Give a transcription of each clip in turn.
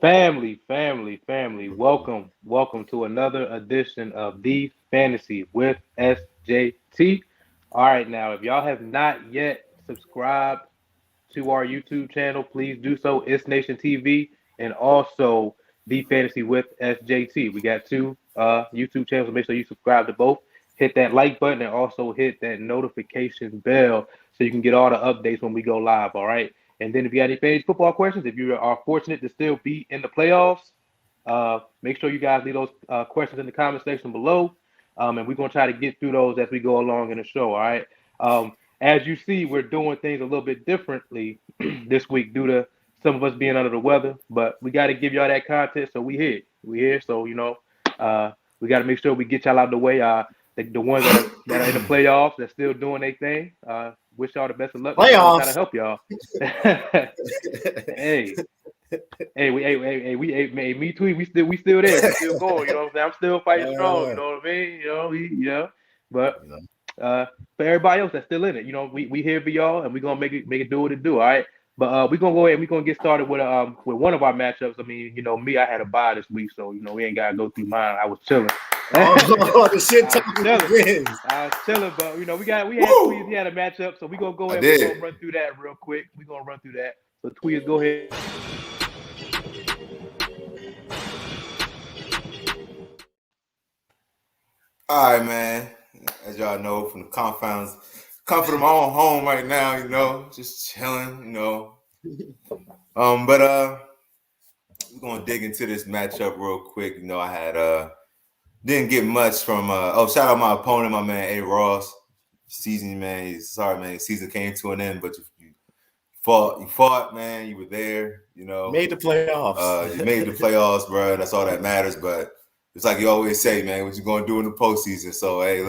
Family. Welcome to another edition of the Fantasy with SJT. All right, now, if y'all have not yet subscribed to our YouTube channel, please do so. ItsNation TV and also the Fantasy with SJT. We got two YouTube channels, so make sure you subscribe to both. Hit that like button and also hit that notification bell so you can get all the updates when we go live. All right. And then if you got any fantasy football questions, if you are fortunate to still be in the playoffs, make sure you guys leave those questions in the comment section below. And we're gonna try to get through those as we go along in the show. All right. As you see, we're doing things a little bit differently this week due to some of us being under the weather. But we got to give y'all that content, so we here. We here, so we got to make sure we get y'all out of the way. The ones that are in the playoffs that's still doing their thing. Wish y'all the best of luck. We're trying to Playoffs. help y'all. hey, me too. We still there. We still going. You know what I'm saying? I'm still fighting strong. You know what I mean? But for everybody else that's still in it, we here for y'all, and we're gonna make it do what it do. All right. But we're gonna go ahead and we're gonna get started with one of our matchups. I mean, me, I had a bye this week, so we ain't gotta go through mine. I was chilling. The shit talking again. I was chilling, but we had Tweez, he had a matchup, so we're gonna go ahead and we're gonna run through that real quick. We're gonna run through that. So Tweez, go ahead. All right, man. As y'all know, from the confines, comfort of my own home right now, just chilling, But we're gonna dig into this matchup real quick. I had didn't get much from shout out my opponent, my man A Ross. Season, man. Sorry, man. Season came to an end, but you fought, man. You were there, Made the playoffs. You made the playoffs, bro. That's all that matters, but it's like you always say, man, what you gonna do in the postseason. So hey,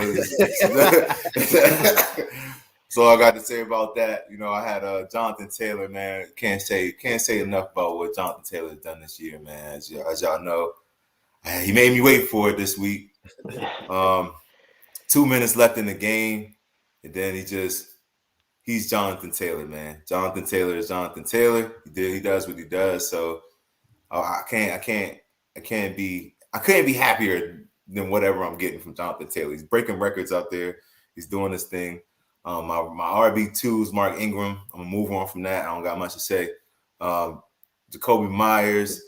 that's all I got to say about that. I had Jonathan Taylor, man. Can't say enough about what Jonathan Taylor has done this year, man. As y'all know, he made me wait for it this week. 2 minutes left in the game, and then he's Jonathan Taylor, man. Jonathan Taylor is Jonathan Taylor. He does what he does. So I couldn't be happier than whatever I'm getting from Jonathan Taylor. He's breaking records out there. He's doing his thing. My RB2 is Mark Ingram. I'm gonna move on from that. I don't got much to say. Jacoby Myers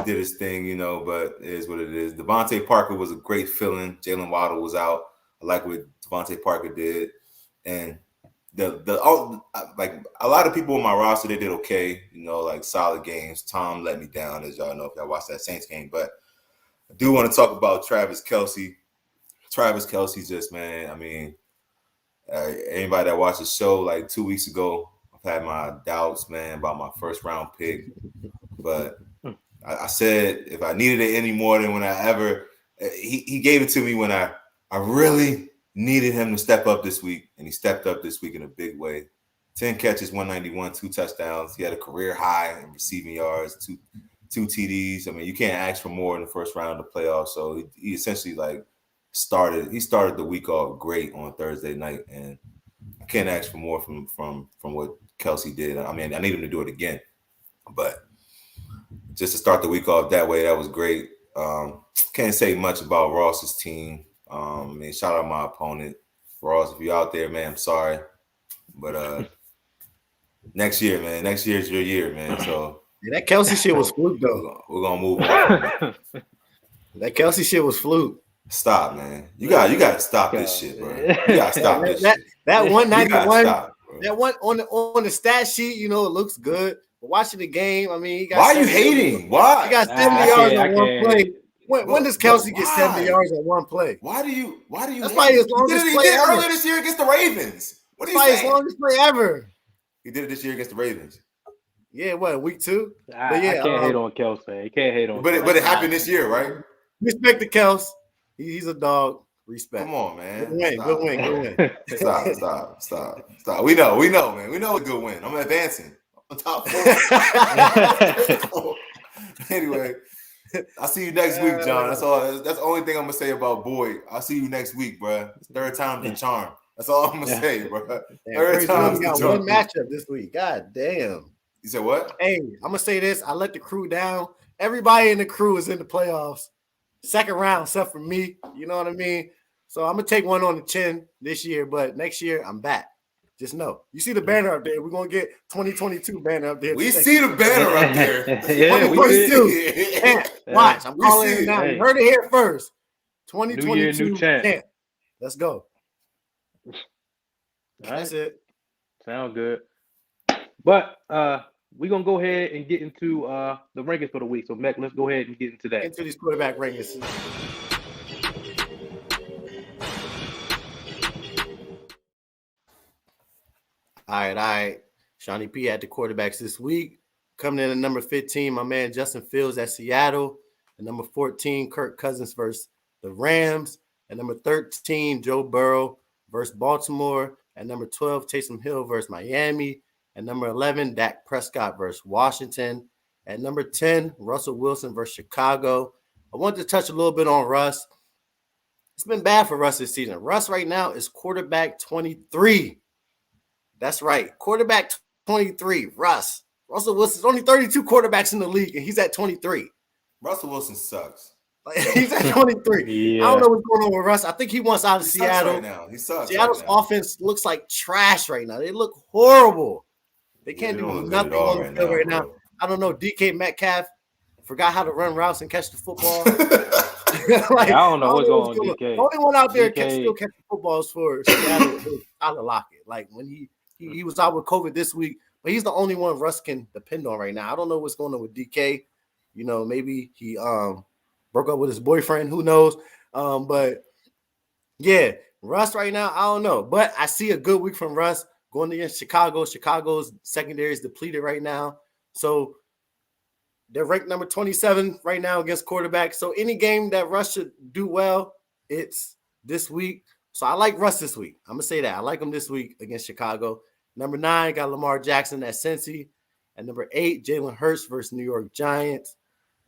did his thing, but it is what it is. Devontae Parker was a great fill-in. Jalen Waddle was out. I like what Devontae Parker did, and like a lot of people on my roster, they did okay. Like solid games. Tom let me down, as y'all know if y'all watched that Saints game, but I do want to talk about Travis Kelce. Travis Kelce, just man. I mean, anybody that watched the show like 2 weeks ago, I've had my doubts, man, about my first round pick. But I said if I needed it any more than when I ever, he gave it to me when I really needed him to step up this week, and he stepped up this week in a big way. 10 catches, 191, 2 touchdowns. He had a career high in receiving yards, two TDs. I mean, you can't ask for more in the first round of the playoffs. So he essentially started the week off great on Thursday night, and I can't ask for more from what Kelce did. I mean, I need him to do it again, but just to start the week off that way, that was great. Can't say much about Ross's team. Shout out my opponent, Ross. If you're out there, man, I'm sorry, but next year, man. Next year is your year, man. So. Yeah, that Kelce shit was fluke, though. We're gonna move on. That Kelce shit was fluke. Stop, man. You gotta stop this shit, bro. You gotta stop this shit. That 191, that one on the stat sheet, it looks good. But watching the game, I mean, he got. Why are you hating? Why? He got 70 yards on one play. When does Kelce get 70 yards on one play? Why do you? That's why his longest play he did ever. earlier this year against the Ravens. What are you saying? His longest play ever. He did it this year against the Ravens. Yeah, what, week 2? I can't hate on Kelce. You can't hate on. But it happened this year, right? Respect the Kelce. He's a dog. Respect. Come on, man. Good win. Stop. We know, man. We know a good win. I'm advancing. I'm top 4. Anyway, I'll see you next week, John. That's all. That's the only thing I'm gonna say about Boyd. I'll see you next week, bro. Third time's the charm. That's all I'm gonna say, bro. Third time's the charm. One matchup this week. God damn. You said what? Hey, I'm gonna say this. I let the crew down everybody in the crew is in the playoffs. Second round, except for me. You know what I mean? So I'm gonna take one on the chin this year, but next year I'm back. Just know. You see the banner up there. We're gonna get 2022 banner up there. We see the banner up there. Yeah, we see 2022 champ. Watch, I'm calling it now. Hey. You heard it here first. New year, 2022 new champ. Let's go. That's it. Sound good. But we're gonna go ahead and get into the rankings for the week. So Mac, let's go ahead and get into that. Into these quarterback rankings. All right. Shawnee P had the quarterbacks this week. Coming in at number 15, my man Justin Fields at Seattle. At number 14, Kirk Cousins versus the Rams. At number 13, Joe Burrow versus Baltimore. At number 12, Taysom Hill versus Miami. At number 11, Dak Prescott versus Washington. At number 10, Russell Wilson versus Chicago. I wanted to touch a little bit on Russ. It's been bad for Russ this season. Russ right now is quarterback 23. That's right. Quarterback 23, Russ. Russell Wilson's only 32 quarterbacks in the league, and he's at 23. Russell Wilson sucks. Like, he's at 23. Yeah. I don't know what's going on with Russ. I think he wants out of Seattle. Right now. He sucks. Seattle's offense looks like trash right now. They look horrible. They can't do nothing on the field right now. I don't know. DK Metcalf forgot how to run routes and catch the football. Like, I don't know what's going on with DK. The only one out there still catching footballs for Seattle is Tyler Lockett. Like when he was out with COVID this week, but he's the only one Russ can depend on right now. I don't know what's going on with DK. You know, maybe he broke up with his boyfriend. Who knows? But yeah, Russ right now, I don't know. But I see a good week from Russ going against Chicago. Chicago's secondary is depleted right now. So they're ranked number 27 right now against quarterbacks. So any game that Russ should do well, it's this week. So I like Russ this week. I'm going to say that. I like him this week against Chicago. Number 9, got Lamar Jackson at Cincy. At number 8, Jalen Hurts versus New York Giants.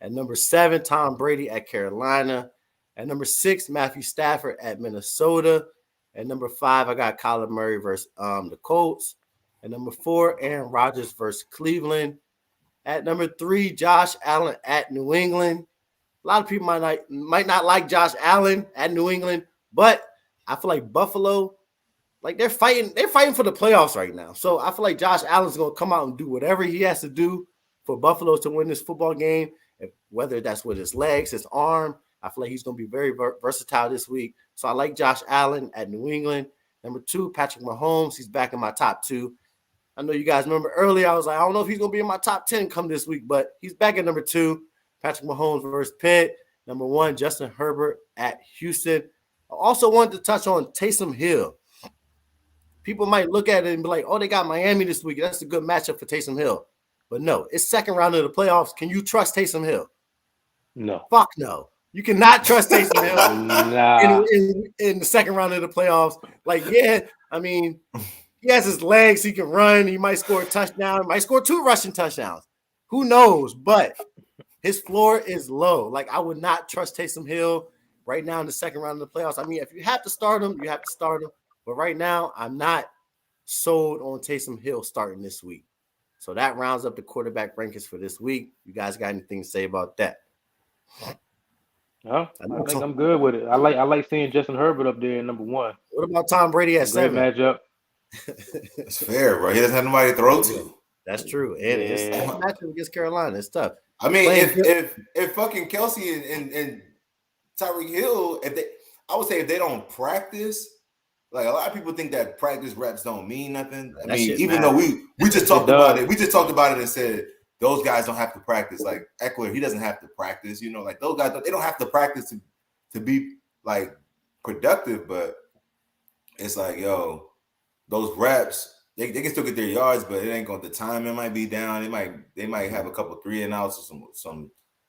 At number 7, Tom Brady at Carolina. At number 6, Matthew Stafford at Minnesota. At number 5, I got Kyler Murray versus the Colts. At number 4, Aaron Rodgers versus Cleveland. At number 3, Josh Allen at New England. A lot of people might not like Josh Allen at New England, but I feel like Buffalo, like they're fighting for the playoffs right now. So I feel like Josh Allen's going to come out and do whatever he has to do for Buffalo to win this football game, whether that's with his legs, his arm. I feel like he's going to be very versatile this week. So I like Josh Allen at New England. Number 2, Patrick Mahomes. He's back in my top 2. I know you guys remember earlier, I was like, I don't know if he's going to be in my top 10 come this week, but he's back at number 2, Patrick Mahomes versus Pitt. Number 1, Justin Herbert at Houston. I also wanted to touch on Taysom Hill. People might look at it and be like, oh, they got Miami this week. That's a good matchup for Taysom Hill. But no, it's second round of the playoffs. Can you trust Taysom Hill? No. Fuck no. You cannot trust Taysom Hill in the second round of the playoffs. Like, yeah, I mean, he has his legs. He can run. He might score a touchdown. He might score 2 rushing touchdowns. Who knows? But his floor is low. Like, I would not trust Taysom Hill right now in the second round of the playoffs. I mean, if you have to start him, you have to start him. But right now, I'm not sold on Taysom Hill starting this week. So that rounds up the quarterback rankings for this week. You guys got anything to say about that? I think I'm good with it. I like seeing Justin Herbert up there in number 1. What about Tom Brady at 7? Great matchup. That's fair, bro. He doesn't have nobody to throw to. That's true. And it's a matchup against Carolina. It's tough. I mean, if fucking Kelsey and Tyreek Hill, I would say if they don't practice, like a lot of people think that practice reps don't mean nothing. I mean, even though we just talked about it, and said those guys don't have to practice. Like Eckler, he doesn't have to practice. You know, like those guys, they don't have to practice to be like productive. But it's like, yo, those reps, they can still get their yards, but it ain't going. The timing might be down. They might have a couple 3-and-outs or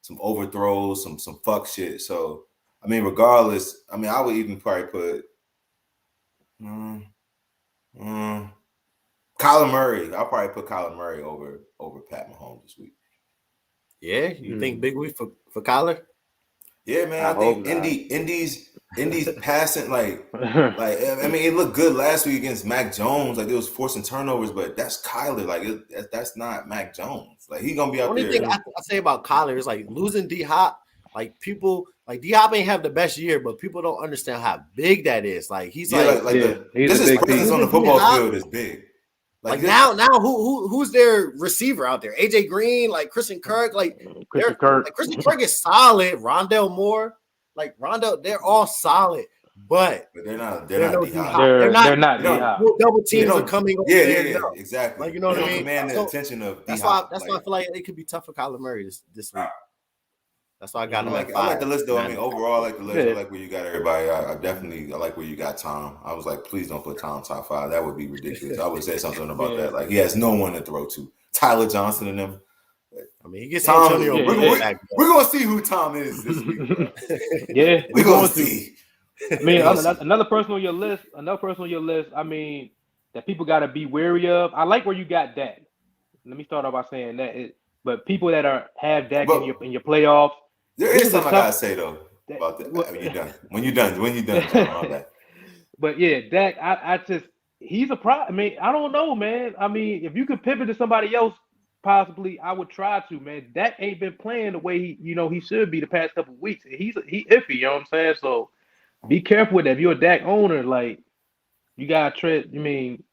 some overthrows, some fuck shit. So I mean, regardless, I mean, I would even probably put Kyler Murray. I'll probably put Kyler Murray over Pat Mahomes this week. Yeah, you think big week for Kyler? Yeah, man. I I hope think not. Indy's passing like I mean, it looked good last week against Mac Jones. Like, it was forcing turnovers, but that's Kyler. Like, that's not Mac Jones. Like, he's gonna be out Only there. thing I say about Kyler is like losing D Hop. Like people, like D Hop ain't have the best year, but people don't understand how big that is. Like he's Yeah, like, Yeah, he's just a his big presence piece. on the losing D football Hop. field is big. Like this- now who's their receiver out there? AJ Green, like Christian Kirk, like Christian Kirk. Like Christian Kirk is solid. Rondell Moore, like Rondell, they're all solid, but they're not no D D Hop. Hop. They're not D You know, Hop. double teams are coming over there. Yeah, No. exactly. Like you know they what I don't mean? command the So attention of D that's why Hop. I feel like it could be tough for Kyler Murray this week. That's why I got him at 5. I like the list though. I mean, overall, I like the list. Yeah. I like where you got everybody. I definitely like where you got Tom. I was like, please don't put Tom top 5. That would be ridiculous. I would say something about that. Like, he has no one to throw to. Tyler Johnson and them. I mean, he gets Tom. Antonio We're gonna see who Tom is this week. Bro. Yeah, we're gonna see. I mean, another person on your list. I mean, that people got to be wary of. I like where you got Dak. Let me start off by saying that. But people that have Dak in your playoffs. There is something I gotta say though about that. When you're done, John, all that. But yeah, Dak, he's a pro. I mean, I don't know, man. I mean, if you could pivot to somebody else, possibly, I would try to, man. Dak ain't been playing the way he should be the past couple of weeks. He iffy, you know what I'm saying? So be careful with that. If you're a Dak owner, like, you gotta tread. I mean,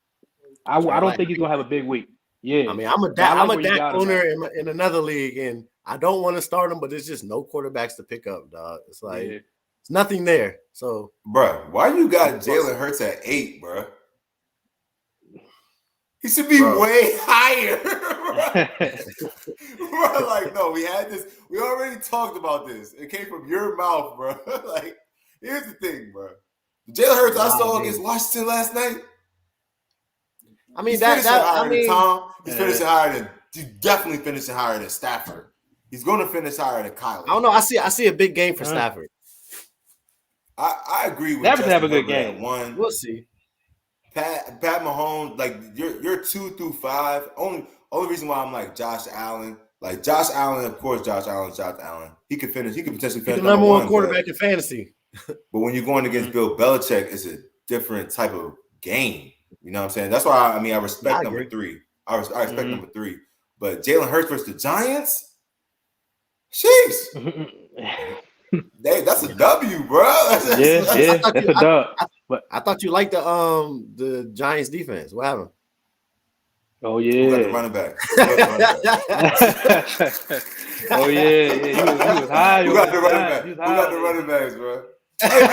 I don't think he's gonna have a big week. Yeah, I mean, I'm a Dak owner in another league, and I don't want to start him, but there's just no quarterbacks to pick up, dog. It's like it's nothing there. So, bro, why you got Jalen Hurts at 8, bro? He should be way higher. Bro, like, no, we had this. We already talked about this. It came from your mouth, bro. Like, here's the thing, bro. Jalen Hurts I saw against Washington last night. I mean, Tom. He's definitely finishing higher than Stafford. He's going to finish higher than Kyler. I don't know. I see a big game for Stafford. I agree with Stafford have a good game. One. We'll see. Pat Mahomes, like you're 2 through 5. Only reason why I'm like Josh Allen. Like Josh Allen, of course, Josh Allen. He could potentially finish the number one quarterback in fantasy. But when you're going against Bill Belichick, it's a different type of game. You know what I'm saying? That's why I respect number 3. I respect number 3. But Jalen Hurts versus the Giants, sheesh. That's a W, bro. That's a dub. But I thought you liked the Giants defense. What happened? Oh yeah, who got the running back? Oh yeah, he was high. Who got the running back? Who got the running backs, bro? Hey,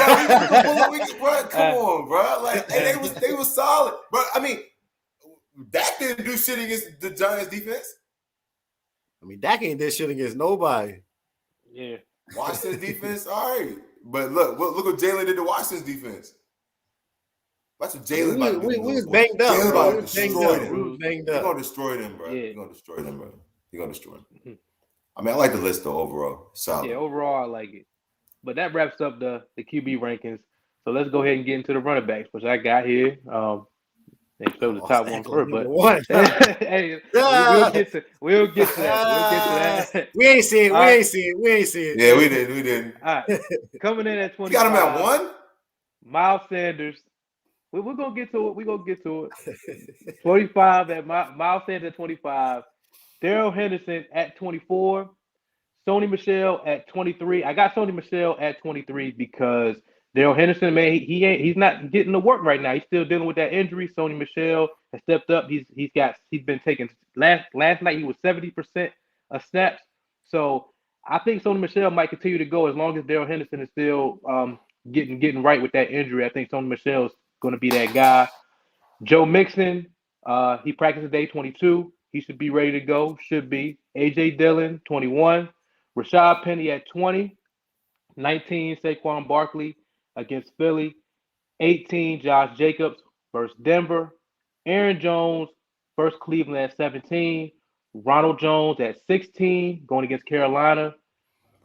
bro, come on, bro. Like, hey, they was solid, bro. I mean, Dak didn't do shit against the Giants defense. I mean, Dak ain't did shit against nobody. Yeah, Washington's defense, all right, but look what Jalen did to Washington's defense. Watch what Jalen. We was banged up. Jalen Bro. about to destroy them. We was banged up. He's gonna destroy them, bro. Yeah. He's gonna destroy them, bro. He's gonna destroy them. I mean, I like the list though overall. Solid. Yeah, overall I like it. But that wraps up the QB rankings. So let's go ahead and get into the running backs, which I got here. They show the top one first, but hey, we'll get to that. We ain't see it. Yeah, we didn't. All right, coming in at 25. You got him at 1? Miles Sanders. We're gonna get to it. 25 at Miles Sanders at 25. Darrell Henderson at 24. Sony Michel at 23. I got Sony Michel at 23 because Darrell Henderson, man, he's not getting the work right now. He's still dealing with that injury. Sony Michel has stepped up. He's been taking last night he was 70% of snaps. So I think Sony Michel might continue to go as long as Darrell Henderson is still getting right with that injury. I think Sony Michel is going to be that guy. Joe Mixon, he practiced day 22. He should be ready to go. Should be. AJ Dillon, 21. Rashad Penny at 20. 19, Saquon Barkley against Philly. 18, Josh Jacobs versus Denver. Aaron Jones versus Cleveland at 17. Ronald Jones at 16, going against Carolina.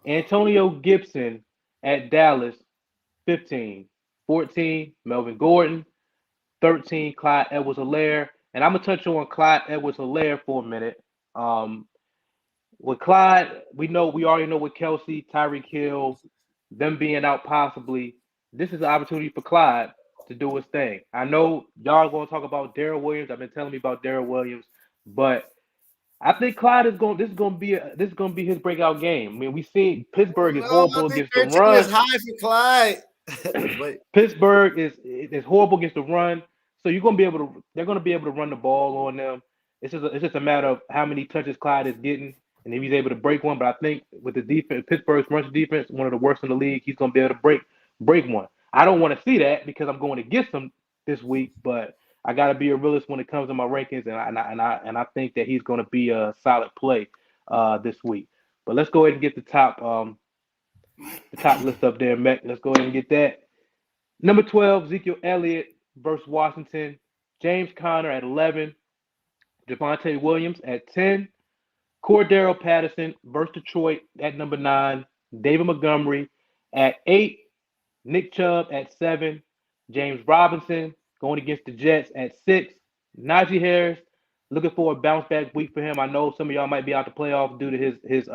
Antonio Gibson at Dallas, 15. 14, Melvin Gordon. 13, Clyde Edwards-Helaire. And I'm going to touch on Clyde Edwards-Helaire for a minute. With Clyde, we already know with Kelsey, Tyreek Hill, them being out possibly, this is an opportunity for Clyde to do his thing. I know y'all are going to talk about Darrell Williams. I've been telling me about Darrell Williams, but I think Clyde is going. This is going to be his breakout game. I mean, we seen Pittsburgh is No, I horrible think against the 13 is run. high for Clyde. But Pittsburgh is horrible against the run, so you're gonna be able to. They're gonna be able to run the ball on them. It's just a matter of how many touches Clyde is getting, and if he's able to break one. But I think with the defense, Pittsburgh's rush defense, one of the worst in the league, he's gonna be able to break one. I don't want to see that because I'm going against him this week, but I got to be a realist when it comes to my rankings, and I think that he's going to be a solid play this week. But let's go ahead and get the top list up there, Mac. Let's go ahead and get that. Number 12, Ezekiel Elliott versus Washington. James Conner at 11. Javonte Williams at 10. Cordero Patterson versus Detroit at number 9. David Montgomery at 8. Nick Chubb at 7. James Robinson going against the Jets at 6. Najee Harris, looking for a bounce back week for him. I know some of y'all might be out the playoffs due to his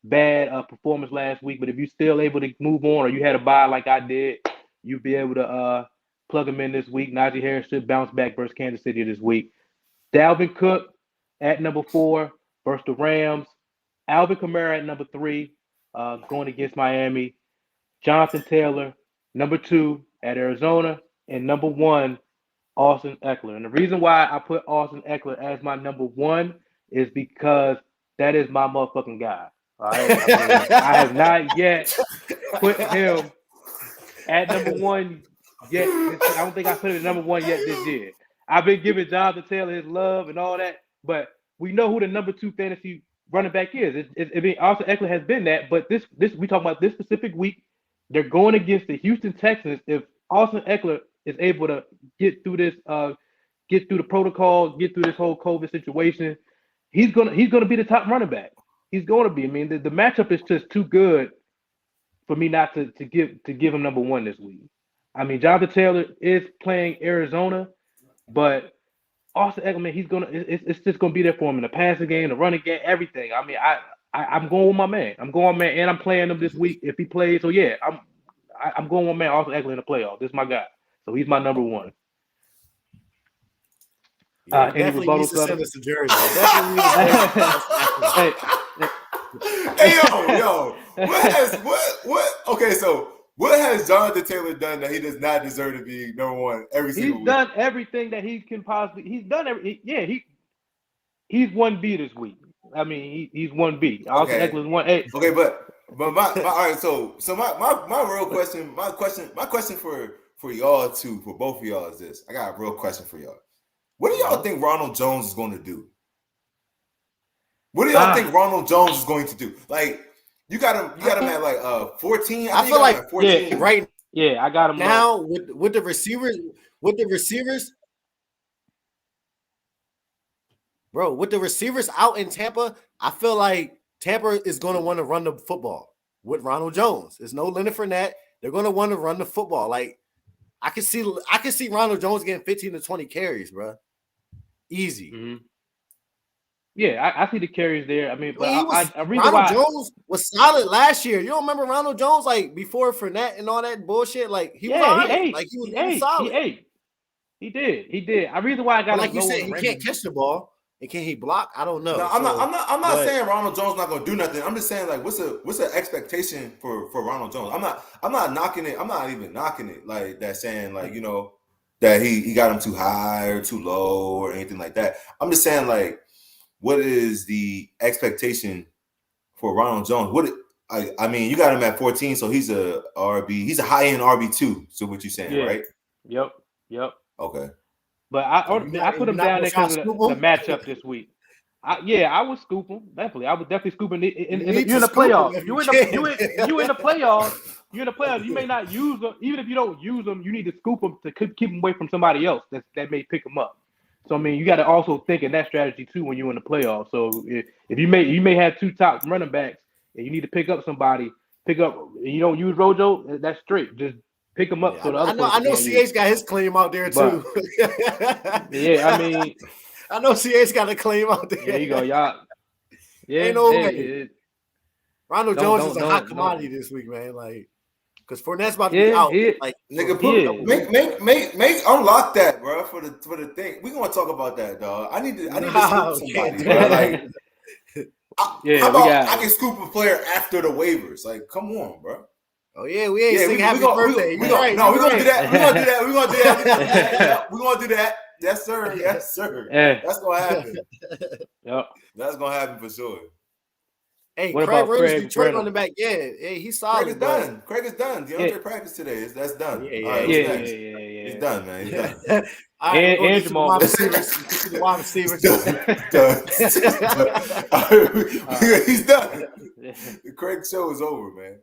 bad performance last week, but if you're still able to move on or you had a bye like I did, you'll be able to plug him in this week. Najee Harris should bounce back versus Kansas City this week. Dalvin Cook at number 4 versus the Rams. Alvin Kamara at number 3 going against Miami. Jonathan Taylor, number 2 at Arizona. And number 1, Austin Eckler. And the reason why I put Austin Eckler as my number 1 is because that is my motherfucking guy. All right. I have not yet put him at number 1 yet. I don't think I put him at number 1 yet this year. I've been giving Jonathan Taylor his love and all that, but we know who the number 2 fantasy running back is. Austin Eckler has been that, but this we talking about this specific week. They're going against the Houston Texans. If Austin Eckler is able to get through this, get through the protocol, get through this whole COVID situation, he's gonna be the top running back. He's going to be. I mean, the matchup is just too good for me not to give him number 1 this week. I mean, Jonathan Taylor is playing Arizona, but Austin Eckler, it's just gonna be there for him in the passing game, the running game, everything. I mean, I'm going with my man. I'm going man, and I'm playing him this week if he plays. So yeah, I'm going with my man Austin Eckler in the playoffs. This is my guy. So he's my number 1. yeah, Any definitely rebuttals, needs to send brother? us a jersey. Definitely needs to Hey, yo, what? Okay, so what has Jonathan Taylor done that he does not deserve to be number 1 every single week? He's done everything that he can possibly. He's done he's 1B this week. I mean, he's 1B. Austin Eckler's 1A. Okay, but my all right. So my real question, my question for y'all too, for both of y'all is this. I got a real question for y'all. What do y'all think Ronald Jones is going to do? What do y'all think Ronald Jones is going to do? Like, you got him at like 14. I feel like 14. Yeah, right. Yeah, I got him now with the receivers, bro. With the receivers out in Tampa, I feel like Tampa is going to want to run the football with Ronald Jones. There's no Leonard Fournette. They're going to want to run the football. Like I can see Ronald Jones getting 15 to 20 carries, bro. Easy. Mm-hmm. Yeah, I see the carries there. I mean, but Ronald Jones was solid last year. You don't remember Ronald Jones like before Fournette and all that bullshit? Like he was solid. He did. The reason why I got like you said, he can't catch the ball. And can he block? I don't know. No, I'm not saying Ronald Jones not gonna do nothing. I'm just saying like what's the expectation for Ronald Jones? I'm not knocking it. I'm not even knocking it like that, saying like, you know, that he got him too high or too low or anything like that. I'm just saying like, what is the expectation for Ronald Jones? I mean, you got him at 14, so he's a RB. He's a high end RB2. So what you saying, right? Yep. Okay. But I put him down there because of the matchup this week. I would scoop him definitely. I would definitely scoop him. You're in the playoffs. You in the playoffs. You're in the playoffs. You may not use them. Even if you don't use them, you need to scoop them to keep them away from somebody else that may pick them up. So I mean, you got to also think in that strategy too when you're in the playoffs. So if you may have 2 top running backs and you need to pick up somebody, and you don't use Rojo, that's straight. Just pick them up. Yeah, so the other I know CH got his claim out there too. Yeah, I mean, I know CH got a claim out there. There you go, y'all. Yeah, Ain't no way. Ronald Jones is a hot commodity this week, man. Like because Fournette's about to be out. Like nigga, make unlock that, bro, for the thing. We gonna talk about that, dog. I need to scoop somebody, bro. Like, how about I can scoop a player after the waivers? Like, come on, bro. Oh yeah, we ain't sing happy birthday. We're gonna do that. We're gonna do that. We're gonna do that. We're gonna do that. Yes, sir. Yes, sir. That's gonna happen. Yep. That's gonna happen for sure. Hey, Craig Reynolds, Detroit on the back. Yeah, he's solid. Craig is done. DeAndre practiced today. That's done. Yeah. He's done, man. He's done. All right, and Jamal. The wide receivers. He's done. The Craig show is over, man.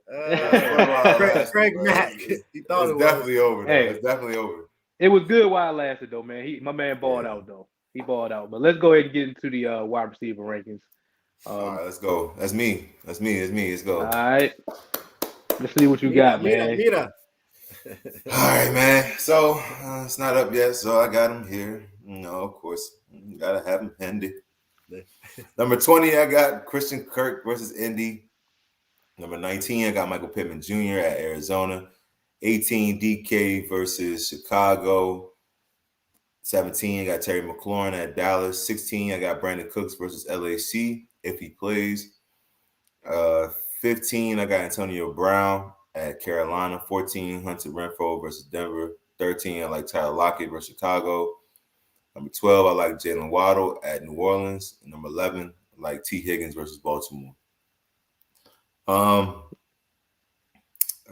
Craig Mack. He thought it was definitely over. It's definitely over. It was good while it lasted, though, man. My man balled out, though. He balled out. But let's go ahead and get into the wide receiver rankings. All right, let's go. That's me. Let's go. All right. Let's see what you got, man. All right, man. So it's not up yet, so I got him here. Of course, gotta have him handy. Number 20, I got Christian Kirk versus Indy. Number 19, I got Michael Pittman Jr. at Arizona. 18, DK versus Chicago. 17, I got Terry McLaurin at Dallas. 16, I got Brandon Cooks versus LAC if he plays. 15, I got Antonio Brown at Carolina. 14, Hunter Renfrow versus Denver. 13, I like Tyler Lockett versus Chicago. Number 12, I like Jalen Waddle at New Orleans. And number 11, I like T. Higgins versus Baltimore.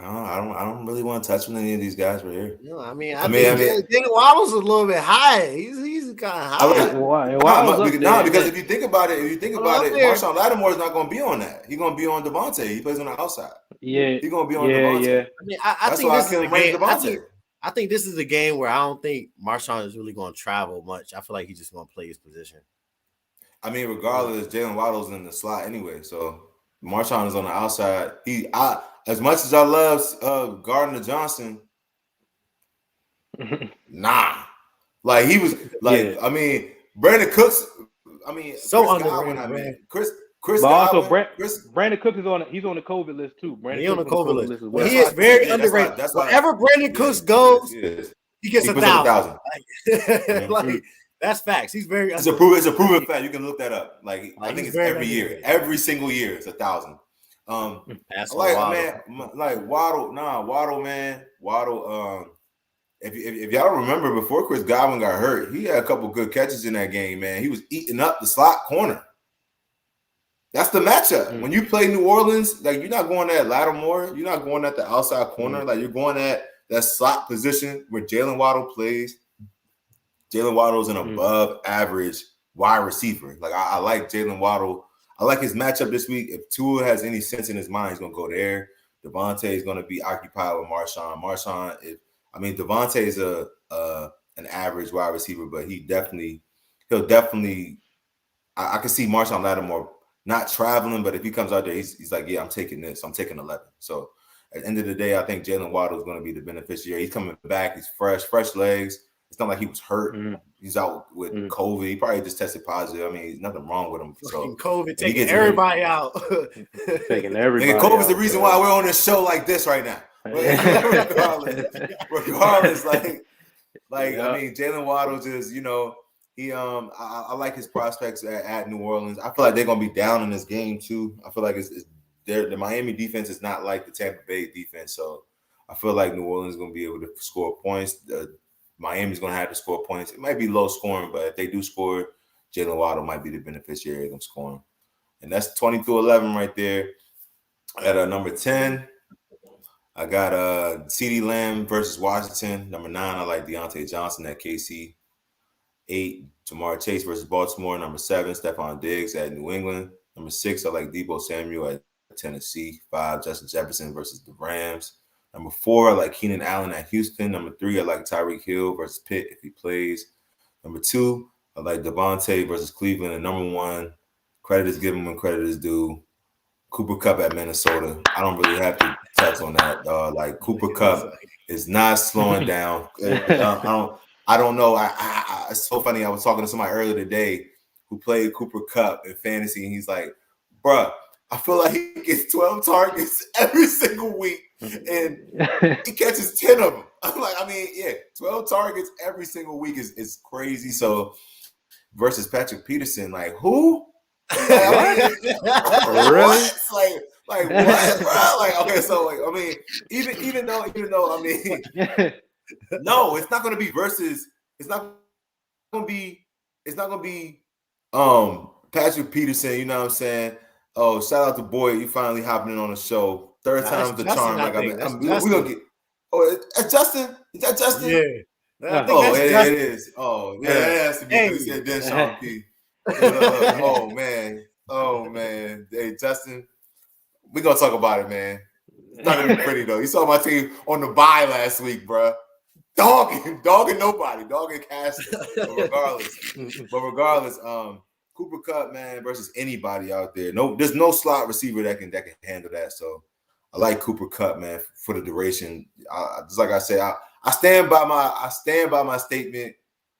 I don't really want to touch on any of these guys right here. No, I mean, Jalen Waddle's a little bit high. He's kind of high. Because if you think about it, Marshawn Lattimore is not going to be on that. He's going to be on Devontae. He plays on the outside. Yeah, he's going to be on Devontae. Yeah. I mean, I think this is a game. I think this is a game where I don't think Marshawn is really going to travel much. I feel like he's just going to play his position. I mean, regardless, Jalen Waddle's in the slot anyway, so Marshawn is on the outside. As much as I love Gardner Johnson, nah. Like he was like, I mean, Brandon Cooks. I mean, so underrated, man. Chris. But also, Brandon Cooks is on the COVID list too. He's on the COVID list as well. He is very underrated. Wherever Brandon Cooks goes, he gets 1,000. Like that's facts. He's very. It's a proven fact. You can look that up. Like I think it's every year, every single year, it's 1,000. That's Waddle. Man, like Waddle, man. Waddle. If y'all remember, before Chris Godwin got hurt, he had a couple good catches in that game, man. He was eating up the slot corner. That's the matchup. When you play New Orleans, like you're not going at Lattimore, you're not going at the outside corner, like you're going at that slot position where Jalen Waddle plays. Jalen Waddle is an above average wide receiver. Like I like Jalen Waddle. I like his matchup this week. If Tua has any sense in his mind, he's gonna go there. Devontae is gonna be occupied with Marshawn. Devontae is an average wide receiver, but he'll definitely. I can see Marshawn Lattimore not traveling, but if he comes out there, he's like, yeah, I'm taking this. I'm taking 11. So at the end of the day, I think Jalen Waddle is going to be the beneficiary. He's coming back. He's fresh legs. It's not like he was hurt. He's out with COVID. He probably just tested positive. I mean, there's nothing wrong with him. So COVID taking everybody out. Taking everybody. And COVID's the reason why we're on this show like this right now. Regardless, like I mean, Jalen Waddle just, I like his prospects at New Orleans. I feel like they're gonna be down in this game too. I feel like the Miami defense is not like the Tampa Bay defense, so I feel like New Orleans is gonna be able to score points. Miami's gonna have to score points. It might be low scoring, but if they do score, Jalen Waddle might be the beneficiary of them scoring. And that's 20-11 right there. At number 10, I got CeeDee Lamb versus Washington. Number 9, I like Deontay Johnson at KC. 8, Jamar Chase versus Baltimore. Number 7, Stephon Diggs at New England. Number 6, I like Deebo Samuel at Tennessee. 5, Justin Jefferson versus the Rams. Number 4, I like Keenan Allen at Houston. Number 3, I like Tyreek Hill versus Pitt if he plays. Number 2, I like Devontae versus Cleveland. And number 1, credit is given when credit is due, Cooper Kupp at Minnesota. I don't really have to touch on that. Like Cooper Kupp is not slowing down. I don't know. It's so funny. I was talking to somebody earlier today who played Cooper Kupp in fantasy, and he's like, bruh, I feel like he gets 12 targets every single week, and he catches 10 of them. I'm like, 12 targets every single week is crazy. So versus Patrick Peterson, like who? What? Really? What? Like what, bro? Like, okay, so like, even though, no, it's not gonna be versus. It's not gonna be. It's not gonna be. Patrick Peterson. You know what I'm saying? Oh, shout out to Boyd. You finally hopping in on the show. Third time's the charm. Like we gonna get. Oh, it's Justin. Is that Justin? Yeah. I think that's Justin. It is. Oh, yeah, it has to be because he said then Sean P. Oh man. Hey, Justin, we gonna talk about it, man. It's not even pretty though. You saw my team on the bye last week, bro. Dogging nobody, dogging Castle. But regardless, Cooper Kupp, man, versus anybody out there. No, there's no slot receiver that can handle that. So I like Cooper Kupp, man, for the duration. Just like I said, I stand by my statement.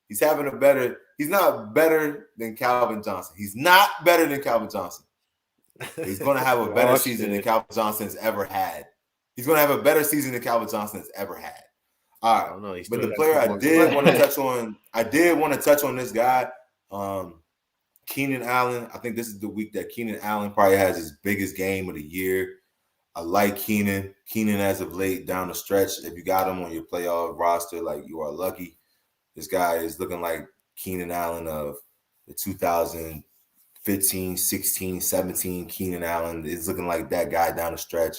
He's not better than Calvin Johnson. He's not better than Calvin Johnson. He's going to have a better season than Calvin Johnson's ever had. He's going to have a better season than Calvin Johnson's ever had. All right. But the player I did want to touch on this guy, Keenan Allen. I think this is the week that Keenan Allen probably has his biggest game of the year. I like Keenan. Keenan as of late down the stretch. If you got him on your playoff roster, like you are lucky. This guy is looking like Keenan Allen of the 2015, 16, 17 Keenan Allen. Is looking like that guy down the stretch.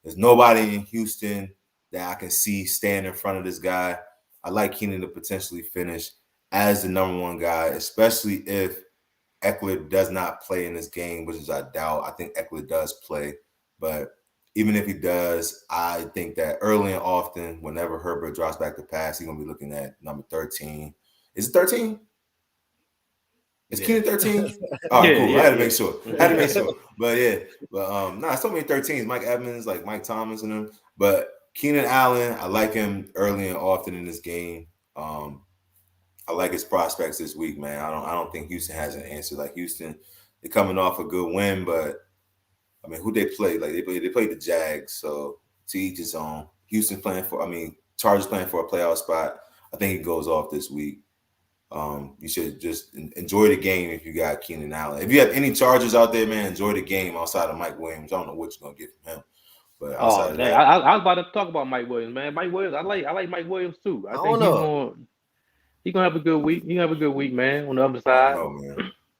There's nobody in Houston that I can see stand in front of this guy. I like Keenan to potentially finish as the number one guy, especially if Eckler does not play in this game, which is I doubt. I think Eckler does play, but even if he does, I think that early and often, whenever Herbert drops back to pass, he's going to be looking at number 13. Is it 13? Is Keenan 13? All right, cool. I had to make sure. But it's so many 13s. Mike Evans, like Mike Thomas and them. But Keenan Allen, I like him early and often in this game. I like his prospects this week, man. I don't think Houston has an answer. Like Houston, they're coming off a good win, but who they play? Like they played the Jags, so to each his own. Houston Chargers playing for a playoff spot. I think he goes off this week. You should just enjoy the game if you got Keenan Allen. If you have any Chargers out there, man, enjoy the game outside of Mike Williams. I don't know what you're gonna get from him. But outside of that, I was about to talk about Mike Williams, man. Mike Williams, I like Mike Williams too. I think he's gonna have a good week. He have a good week, man. On the other side, I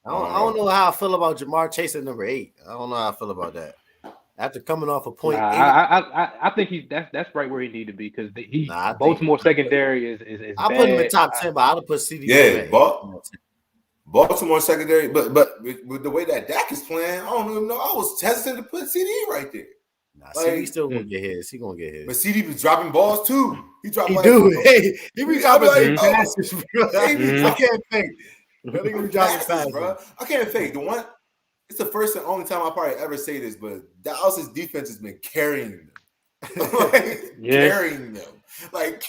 don't know how I feel about Jamar Chase at number 8. I don't know how I feel about that. After coming off a point, I think that's right where he need to be because Baltimore secondary is I put him in top 10, but I'd put CD. Yeah, Baltimore secondary, but with the way that Dak is playing, I don't even know. I was hesitant to put CD right there. CD still gonna get his. He gonna get his. But CD was dropping balls too. He dropped. He be dropping passes, bro. I can't fake. Passes, bro. I can't fake. The one. It's the first and only time I probably ever say this, but Dallas's defense has been carrying them. Carrying them. And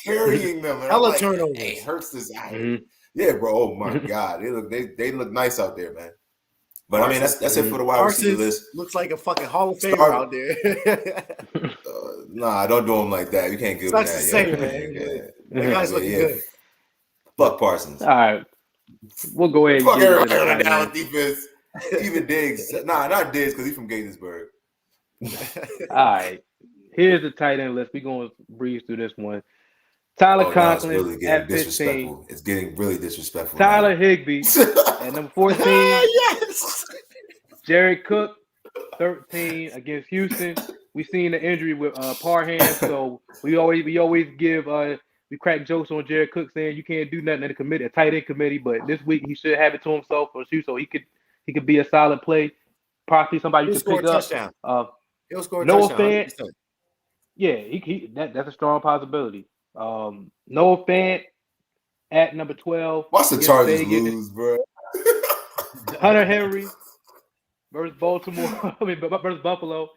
hella turnovers. Hey, Hurts this out. Yeah, bro. Oh my God, they look nice out there, man. But that's it for the wide receiver list. Looks like a fucking Hall of Famer out there. Nah, don't do him like that. You can't give him that. That's the same, man. That guy's looking good. Fuck Parsons. All right, we'll go ahead. Fuck everybody on the Dallas defense. Even Diggs. Nah, not Diggs because he's from Gaithersburg. All right. Here's the tight end list. We're going to breeze through this one. Tyler Conklin it's really at 15. Disrespectful. It's getting really disrespectful. Tyler Higbee at number 14. Yes. Jared Cook, 13 against Houston. We seen the injury with Parham, so we always give we crack jokes on Jared Cook saying you can't do nothing in a tight end committee, but this week he should have it to himself for shoot, so he could be a solid play. Possibly somebody you can pick up. He'll score a Noah touchdown. Fant, yeah, that's a strong possibility. Noah Fant at number 12. Watch the Chargers lose, bro. Hunter Henry versus Baltimore. Versus Buffalo.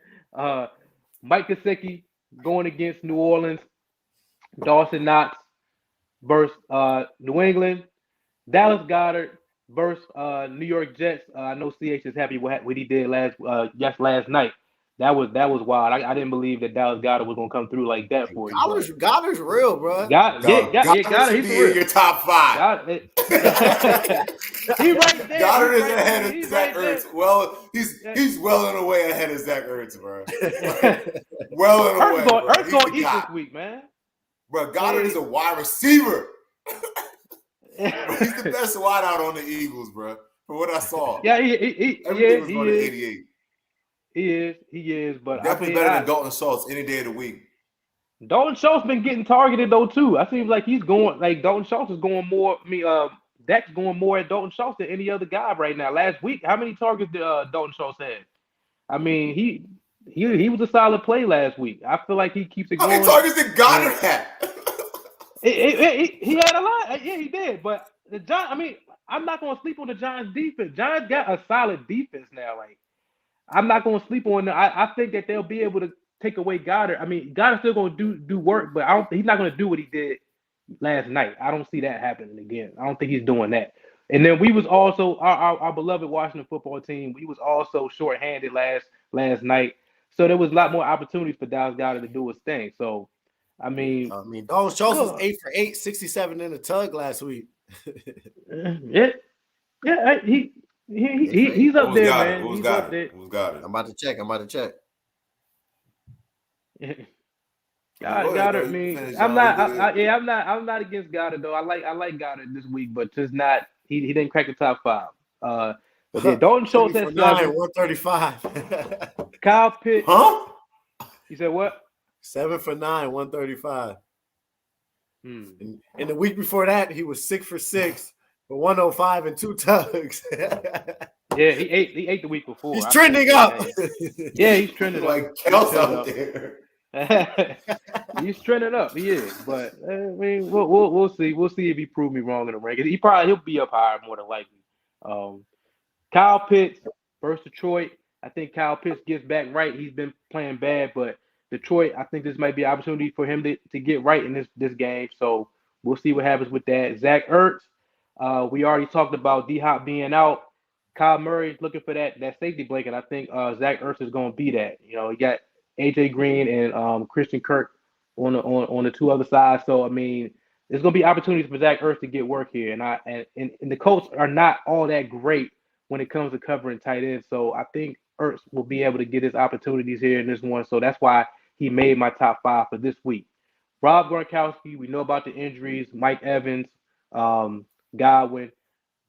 Mike Gesicki going against New Orleans. Dawson Knox versus New England. Dallas Goedert versus New York Jets. I know CH is happy with what he did last night. That was wild. I didn't believe that Dallas Goedert was gonna come through like that for you, but Goddard's real, bro. No, Goddard Goddard, should he's be for in real. your top 5. God, he right there. Goddard He's is right. ahead of He's Zach right there. Ertz. Well, he's well and away ahead of Zach Ertz, bro. Well and away, bro. Ertz He's gonna the eat guy. this week, man. Bro, Goddard is a wide receiver. Bro, he's the best wideout on the Eagles, bro. From what I saw. Yeah, Everything was going to 88. He is. But Definitely better than Dalton Schultz any day of the week. Dalton Schultz been getting targeted though too. I seems like he's going like Dalton Schultz is going more. Dak's going more at Dalton Schultz than any other guy right now. Last week, how many targets did Dalton Schultz have? I mean, he was a solid play last week. I feel like he keeps it going. How many targets did Goddard have? He had a lot. Yeah, he did. But the Giants, I mean, I'm not going to sleep on the Giants defense. Giants got a solid defense now. Like, I'm not going to sleep on them. I think that they'll be able to take away Goddard. I mean, Goddard's still going to do work, but he's not going to do what he did last night. I don't see that happening again. I don't think he's doing that. And then we was also our beloved Washington football team. We was also shorthanded last night, so there was a lot more opportunities for Dallas Goedert to do his thing. So, I mean, Dalton Schultz was 8 for 8, 67 in the tug last week. yeah, he's up there, man. He's up there. I'm about to check. Goddard, I mean, I'm not against Goddard though. I like Goddard this week, but just not. He didn't crack the top 5. But yeah, Dalton Schultz at 7, 135. Kyle Pitts. Huh? You said what? 7 for 9, 135. In the week before that, he was 6 for 6 for 105 and 2 tugs. Yeah, he ate the week before. He's trending up. Yeah, he's trending like up. Kels out there. He's trending up. He is, but I mean, we'll see. We'll see if he prove me wrong in the rankings. He'll be up higher more than likely. Kyle Pitts versus Detroit. I think Kyle Pitts gets back right. He's been playing bad, but Detroit, I think this might be an opportunity for him to get right in this game. So we'll see what happens with that. Zach Ertz. We already talked about D-Hop being out. Kyle Murray looking for that safety blanket. I think Zach Ertz is going to be that. You know, he got AJ Green and Christian Kirk on the two other sides. So I mean, there's going to be opportunities for Zach Ertz to get work here. And the Colts are not all that great when it comes to covering tight ends. So I think Ertz will be able to get his opportunities here in this one. So that's why he made my top 5 for this week. Rob Gronkowski, we know about the injuries. Mike Evans, Godwin.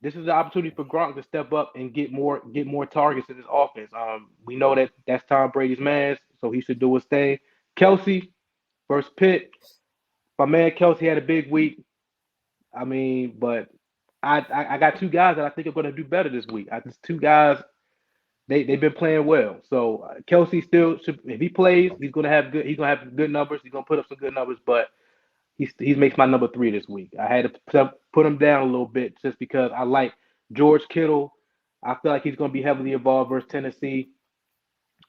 This is the opportunity for Gronk to step up and get more targets in his offense. We know that's Tom Brady's man, so he should do his thing. Kelsey versus Pitt. My man Kelsey had a big week. I mean, but I got 2 guys that I think are going to do better this week. Just 2 guys, they've been playing well. So Kelsey still should, if he plays, he's going to have good numbers. He's going to put up some good numbers, but he makes my number 3 this week. I had to put him down a little bit just because I like George Kittle. I feel like he's going to be heavily involved versus Tennessee.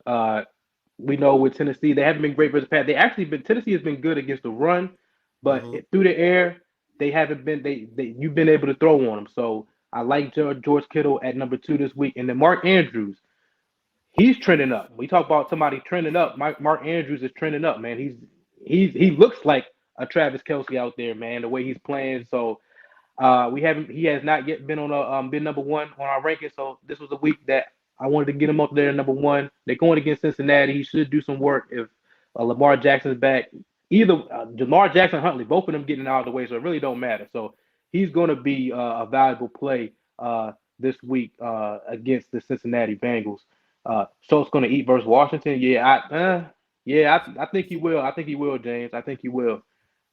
We know with Tennessee, they haven't been great versus pass. Tennessee has been good against the run, but through the air, they haven't been. You've been able to throw on them. So I like George Kittle at number 2 this week, and then Mark Andrews. He's trending up. We talk about somebody trending up. Mark Andrews is trending up, man. He looks like a Travis Kelce out there, man, the way he's playing. So he has not yet been been number 1 on our rankings. So this was a week that I wanted to get him up there at number 1. They're going against Cincinnati. He should do some work if Lamar Jackson's back. Either Lamar Jackson, Huntley, both of them getting out of the way, so it really don't matter. So he's going to be a valuable play this week against the Cincinnati Bengals. So it's going to eat versus Washington. I think he will. I think he will, James. I think he will.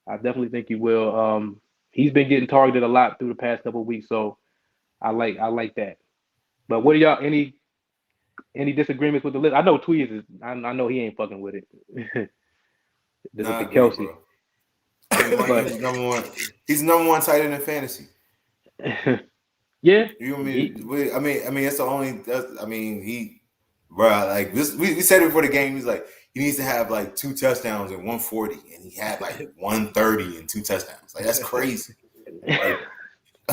I definitely think he will. He's been getting targeted a lot through the past couple of weeks, so I like that. But what are y'all any disagreements with the list? I know Tweez is. I know he ain't fucking with it. This is the Kelsey. He's number 1. He's number 1 tight end in fantasy. Yeah. You know what I mean? I mean, that's the only. He, bro. Like this, we said it before the game. He's like, he needs to have like 2 touchdowns and 140, and he had like 130 and 2 touchdowns. Like that's crazy.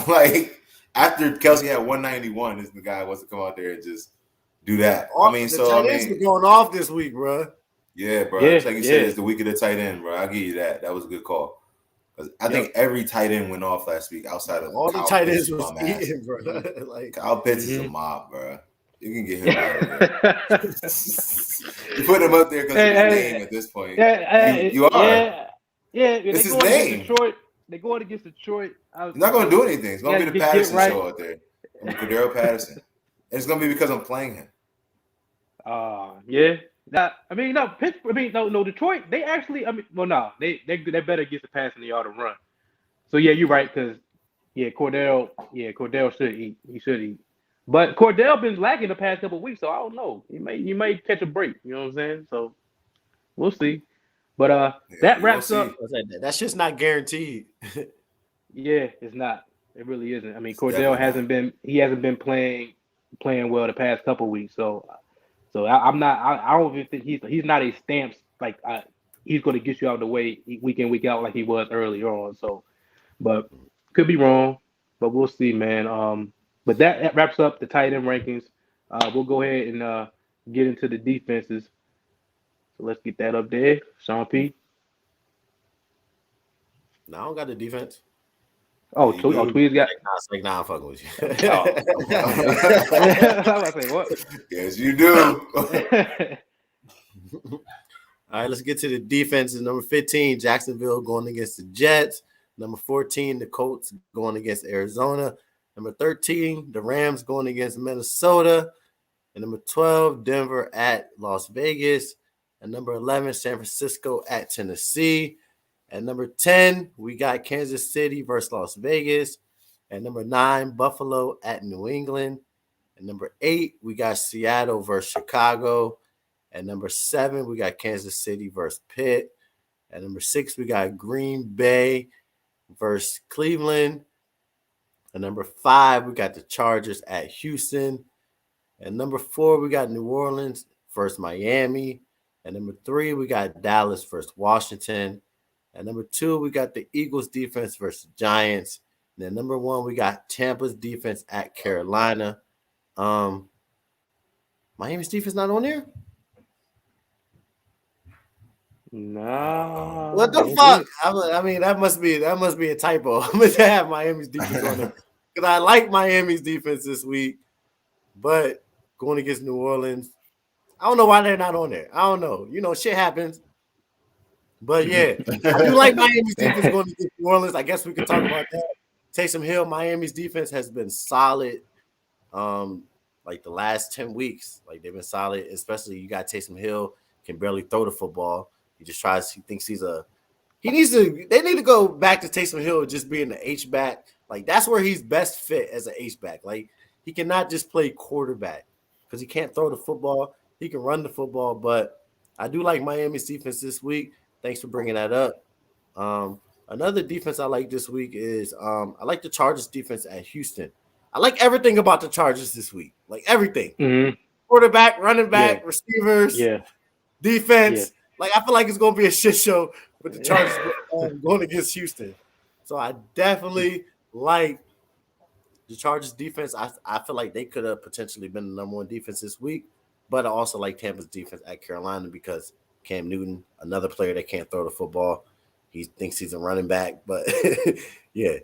like after Kelsey had 191, this the guy wants to come out there and just do that. The tight ends are going off this week, bro. Yeah, bro. Yeah, like you said, it's the week of the tight end, bro. I'll give you that. That was a good call. I think every tight end went off last week outside of all Kyle the tight ends was eating, bro. Like Kyle Pitts is a mob, bro. You can get him out of there. You put him up there because of his name at this point. You are. Yeah. It's his name. They're going against Detroit. He's not going to do anything. It's going to be the Patterson show out there. Cordero Patterson. And it's going to be because I'm playing him. Yeah. Detroit. They actually. They better get the pass than they ought to run. So yeah, you're right because Cordell should eat. He should eat. But Cordell been lacking the past couple of weeks, so I don't know. You may catch a break. You know what I'm saying? So we'll see. But that wraps up. That's just not guaranteed. Yeah, it's not. It really isn't. I mean, Cordell hasn't been playing well the past couple of weeks. So I'm not. I don't even think he's not a stamps like he's going to get you out of the way week in week out like he was earlier on. So, but could be wrong. But we'll see, man. But that wraps up the tight end rankings. We'll go ahead and get into the defenses. So let's get that up there. Sean P. No, I don't got the defense. Tweed's got. I'm fucking with you. I was say what? Yes, you do. All right, let's get to the defenses. Number 15, Jacksonville going against the Jets. Number 14, the Colts going against Arizona. Number 13, the Rams going against Minnesota. And number 12, Denver at Las Vegas. And number 11, San Francisco at Tennessee. At number 10, we got Kansas City versus Las Vegas. At number 9, Buffalo at New England. At number 8, we got Seattle versus Chicago. At number 7, we got Kansas City versus Pitt. At number 6, we got Green Bay versus Cleveland. At number 5, we got the Chargers at Houston. At number 4, we got New Orleans versus Miami. At number 3, we got Dallas versus Washington. At number 2, we got the Eagles defense versus Giants. And then number 1, we got Tampa's defense at Carolina. Miami's defense not on there? No. What the fuck? I mean, that must be a typo. I'm gonna have Miami's defense on there because I like Miami's defense this week, but going against New Orleans, I don't know why they're not on there. I don't know. Shit happens. But yeah, I do like Miami's defense going against New Orleans. I guess we could talk about that. Taysom Hill, Miami's defense has been solid. Like the last 10 weeks, like they've been solid. Especially you got Taysom Hill can barely throw the football. He just tries. He thinks they need to go back to Taysom Hill just being the H-back. Like that's where he's best fit as an H-back. Like he cannot just play quarterback because he can't throw the football. He can run the football, but I do like Miami's defense this week. Thanks for bringing that up. Another defense I like this week is I like the Chargers defense at Houston. I like everything about the Chargers this week. Like everything. Mm-hmm. Quarterback, running back, receivers, defense. Yeah. Like I feel like it's gonna be a shit show with the Chargers going against Houston. So I definitely like the Chargers defense. I feel like they could have potentially been the number 1 defense this week, but I also like Tampa's defense at Carolina because Cam Newton, another player that can't throw the football. He thinks he's a running back, but yeah.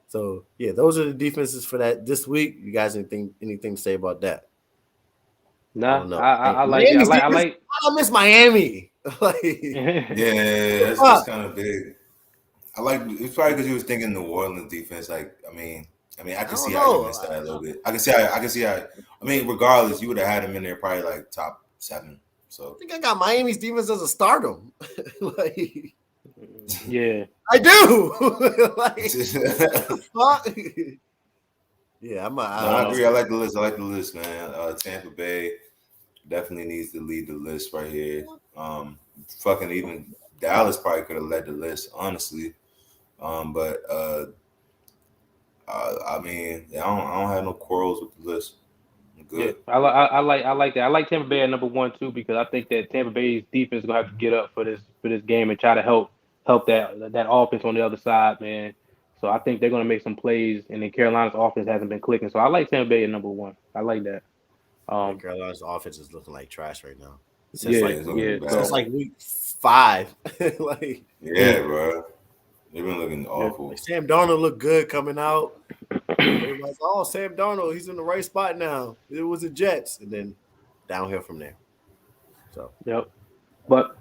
So yeah, those are the defenses for that this week. You guys anything to say about that? Nah, I like it. I like. I miss Miami. Yeah, that's kind of big. I like. It's probably because you was thinking New Orleans defense. Like, I mean, I can see how you missed that a little bit. I can see how. I mean, regardless, you would have had him in there probably like top 7. So I think I got Miami's defense as a stardom. Yeah, I do. Yeah, I agree. I like the list, man. Tampa Bay definitely needs to lead the list right here. Fucking even Dallas probably could have led the list, honestly. But I mean, I don't have no quarrels with the list. I'm good. Yeah, I like that. I like Tampa Bay at number 1 too because I think that Tampa Bay's defense is gonna have to get up for this game and try to help that offense on the other side, man. So I think they're going to make some plays, and then Carolina's offense hasn't been clicking. So I like Tampa Bay at number one. I like that. Yeah, Carolina's offense is looking like trash right now. Yeah, looking bad. Since like week 5. Like Yeah, bro. They've been looking awful. like Sam Darnold looked good coming out. Everybody's oh, Sam Darnold, he's in the right spot now. It was the Jets, and then downhill from there. So Yep. But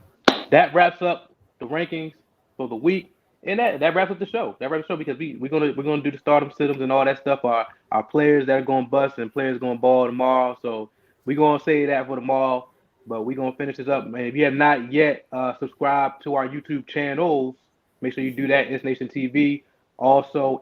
that wraps up the rankings for the week, and that wraps up the show. That wraps up the show because we're gonna do the stardom systems and all that stuff. Our players that are going to bust and players going to ball tomorrow. So we're gonna say that for tomorrow. But we're gonna finish this up. And if you have not yet subscribed to our YouTube channels, make sure you do that. ItsNation TV. Also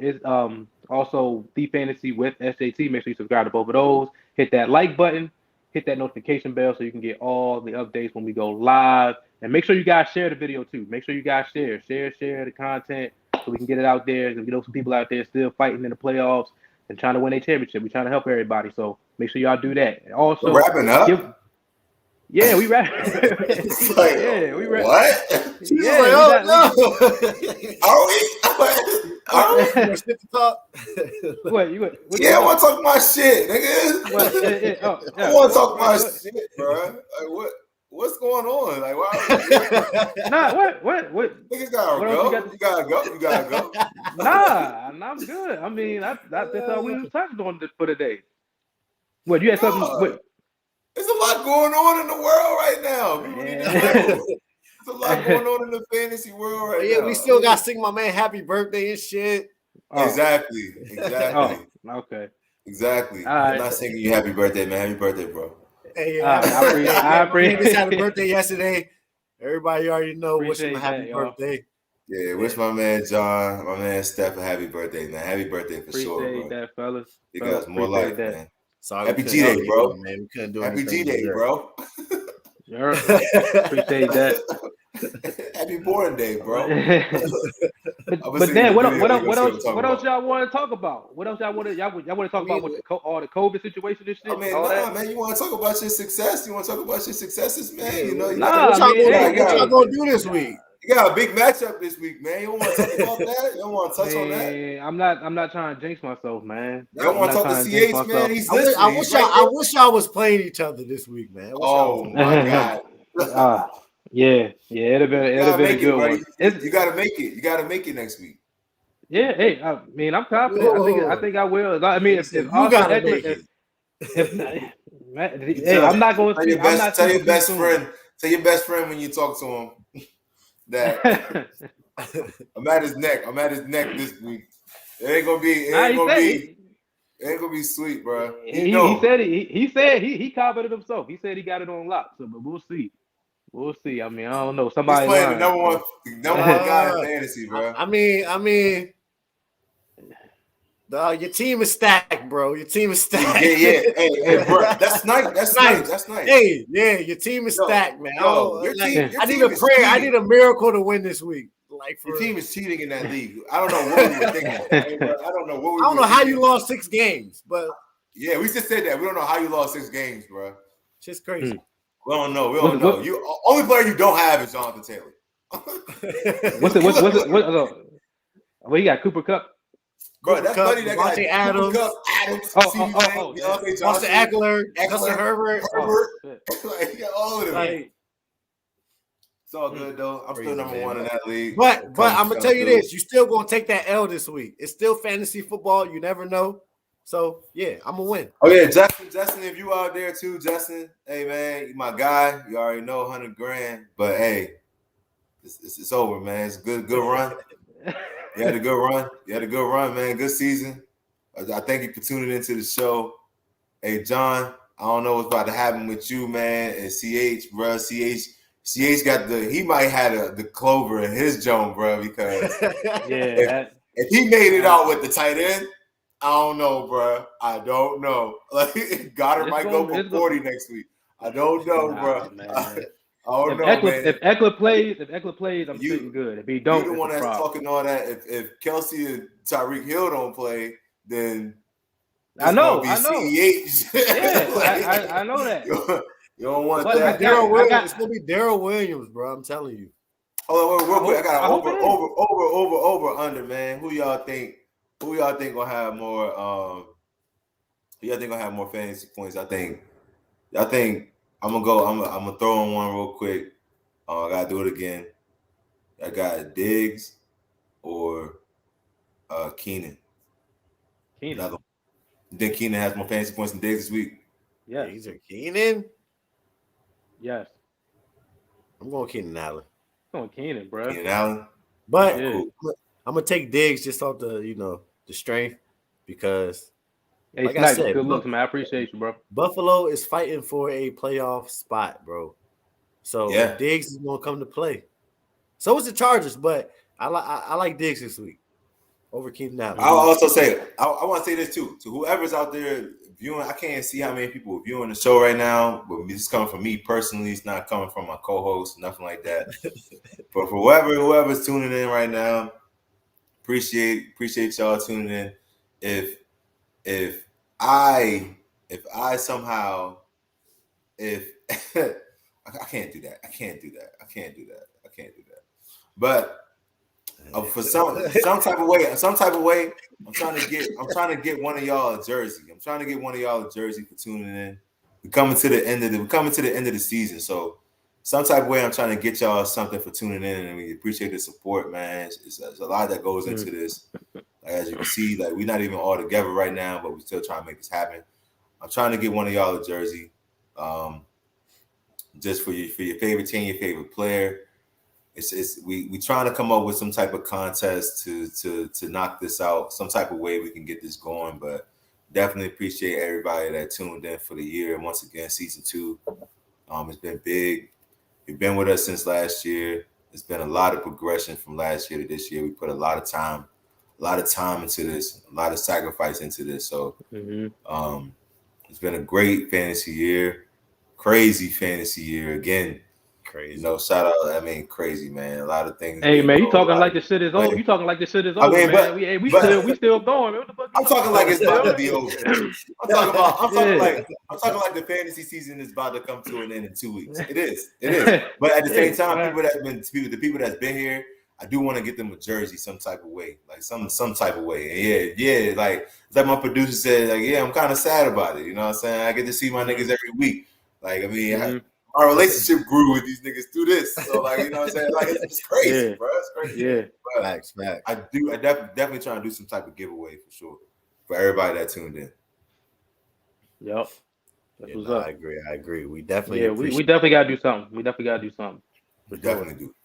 also the fantasy with SJT. Make sure you subscribe to both of those. Hit that like button. Hit that notification bell so you can get all the updates when we go live. And make sure you guys share the video too. Make sure you guys share the content so we can get it out there. Because we know some people out there still fighting in the playoffs and trying to win a championship. We're trying to help everybody. So make sure y'all do that. And also, we're wrapping up. Yeah, we wrap. Like, yeah, we wrap. What? yeah, like, oh no. Are we? What you? Yeah, I want to talk my shit, nigga. I want to talk my shit, bro. Like, what's going on? Like, why? Nah, what? Niggas gotta go. You gotta go. Nah, I'm good. I mean, that's all we was touching on for today. What you had something? What? There's a lot going on in the world right now. People need to know. There's a lot going on in the fantasy world right now. Yeah, we still got to sing my man happy birthday and shit. Oh. Exactly. Oh, okay. Exactly. Right. I'm not singing you happy birthday, man. Happy birthday, bro. Hey, I appreciate just had a birthday yesterday. Everybody already know wish him a happy birthday. Yeah, wish my man John, my man Steph a happy birthday, man. Happy birthday for sure, bro. Appreciate that, fellas. You guys more life, that. man. Sorry, happy G Day, bro. Man. We couldn't do happy G Day, bro. Sure. Appreciate that. Happy born day, bro. but then what else y'all want to talk about? What else y'all want to talk about with all the COVID situation and shit? I mean, man, you want to talk about your success? You want to talk about your successes, man? You know, what y'all gonna do this week? You got a big matchup this week, man. You don't want to talk about that? You don't want to touch on that? I'm not trying to jinx myself, man. You don't want to talk to CH, man. He's listening. I wish y'all was playing each other this week, man. Oh my god. Yeah, it'd have been a good one. You gotta make it. You gotta make it next week. Yeah, hey, I mean, I'm confident. I think I will. I mean, if gotta make it. Hey, I'm not going to tell your best friend. Tell your best friend when you talk to him that I'm at his neck. I'm at his neck this week. It ain't gonna be sweet, bro. He said he confident himself. He said he got it on lock. So, but we'll see. We'll see. I mean, I don't know. Somebody He's playing the number one guy in fantasy, bro. I mean, your team is stacked, bro. Your team is stacked. Yeah. Hey, bro. That's nice. That's nice. Hey, yeah, your team is stacked, man. Your team I need a prayer. Cheating. I need a miracle to win this week. Like your team is cheating in that league. I don't know what we were thinking. I don't know how you lost 6 games, but yeah, we just said that. We don't know how you lost 6 games, bro. Just crazy. We don't know. You only player you don't have is Jonathan Taylor. What's it? Well, you got Cooper Kupp. Bro, that's funny. That guy Adams. Austin Eckler, Justin Herbert. Like, he got all of them. Like, it's all good though. I'm still number 1 in that league. But I'm gonna tell you this: you still gonna take that L this week. It's still fantasy football. You never know. So yeah, I'm gonna win. Oh yeah, Justin, if you out there too, Justin, hey man, you my guy. You already know $100,000. But hey, it's over, man. It's a good run. You had a good run, man. Good season. I thank you for tuning into the show. Hey John, I don't know what's about to happen with you, man. And CH, bro. CH got he might have the clover in his joint, bro. Because if he made it out with the tight end. I don't know, bro. I don't know. Like Goddard might go for 40 next week. I don't know, bro. I don't know, man. If Eckler plays, I'm sitting good. If he don't, you the one that's talking all that. If Kelsey and Tyreek Hill don't play, then I know. CEH. Yeah, I know that. You don't want that. It's gonna be Darrell Williams, bro. I'm telling you. Hold on, real quick. I got I hope it is. over under, man. Who y'all think gonna have more? Who y'all think gonna have more fantasy points? I think I'm gonna go. I'm gonna throw in one real quick. I gotta do it again. I got Diggs or Keenan. Keenan. Another one. You think Keenan has more fantasy points than Diggs this week? Yes. Diggs or Keenan? Yes. I'm going Keenan Allen. Going Keenan, bro. Keenan Allen. But Yeah. cool. I'm gonna take Diggs just off the the strength because Hey, like I Snipes, said, good looks, man. I appreciate you, bro. Buffalo is fighting for a playoff spot, bro. So Yeah. Diggs is gonna come to play. So is the Chargers, but I like Diggs this week over Keenan Allen. I'll also say I want to say this too to whoever's out there viewing. I can't see how many people are viewing the show right now, but this is coming from me personally. It's not coming from my co-host, nothing like that. But for whoever's tuning in right now, appreciate y'all tuning in. If I somehow if I can't do that. I can't do that. But for some type of way, I'm trying to get one of y'all a jersey. I'm trying to get one of y'all a jersey for tuning in. We're coming to the end of the season. So some type of way, I'm trying to get y'all something for tuning in, and we appreciate the support, man. It's a lot that goes into this. Like, as you can see, like we're not even all together right now, but we're still trying to make this happen. I'm trying to get one of y'all a jersey, just for your favorite team, your favorite player. We trying to come up with some type of contest to knock this out, some type of way we can get this going. But definitely appreciate everybody that tuned in for the year. And once again, season 2, it's been big. You've been with us since last year. It's been a lot of progression from last year to this year. We put a lot of time into this, a lot of sacrifice into this. So it's been a great fantasy year, crazy fantasy year again. Crazy. Shout out. I mean, crazy, man. A lot of things. Hey, man, you talking like the shit is over. You talking like the shit is over, man. But, we still going, man. What the fuck I'm talking like it's about to be over. I'm talking like the fantasy season is about to come to an end in 2 weeks. It is. But at the same time, the people that's been here, I do want to get them a jersey some type of way, like some type of way. And yeah. Like my producer said, like, yeah, I'm kind of sad about it. You know what I'm saying? I get to see my niggas every week. Like, I mean, our relationship grew with these niggas through this. So, like, you know what I'm saying? Like, it's crazy, bro. It's crazy. Yeah. But Facts. I definitely trying to do some type of giveaway for sure for everybody that tuned in. Yep. That's what's up. I agree. We definitely we definitely gotta do something. We definitely do.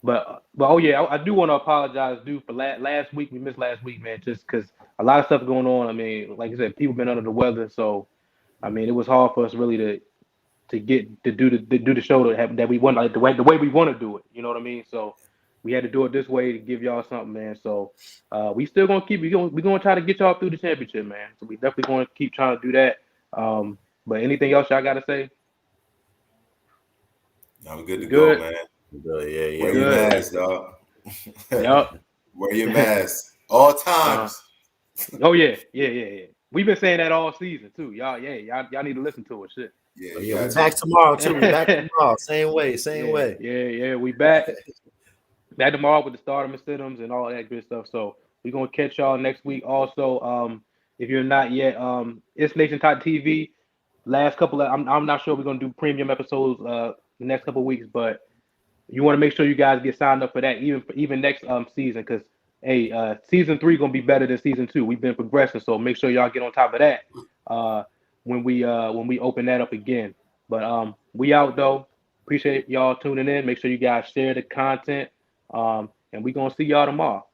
But oh yeah, I do want to apologize, dude, for last week. We missed last week, man, just because a lot of stuff going on. I mean, like I said, people been under the weather, so I mean, it was hard for us really to get to do the show that we want, like the way we want to do it. You know what I mean? So we had to do it this way to give y'all something, man. So we still gonna we're gonna try to get y'all through the championship, man. So we definitely gonna keep trying to do that. But anything else y'all gotta say? No, we're good to go, man. Yeah. Wear your mask, dog. Yep. Wear your mask all times. Oh yeah. We've been saying that all season too, y'all. Yeah, y'all need to listen to it. Shit. Yeah. We're back tomorrow too. We're back tomorrow. Same way. Yeah. We back tomorrow with the starters and sit-ems and all that good stuff. So we're gonna catch y'all next week. Also, if you're not yet, ItsNation TV. Last couple of, I'm not sure we're gonna do premium episodes the next couple of weeks, but you want to make sure you guys get signed up for that, even next season, because season 3 gonna be better than season 2. We've been progressing, so make sure y'all get on top of that when we open that up again. But we out though. Appreciate y'all tuning in. Make sure you guys share the content, and we gonna see y'all tomorrow.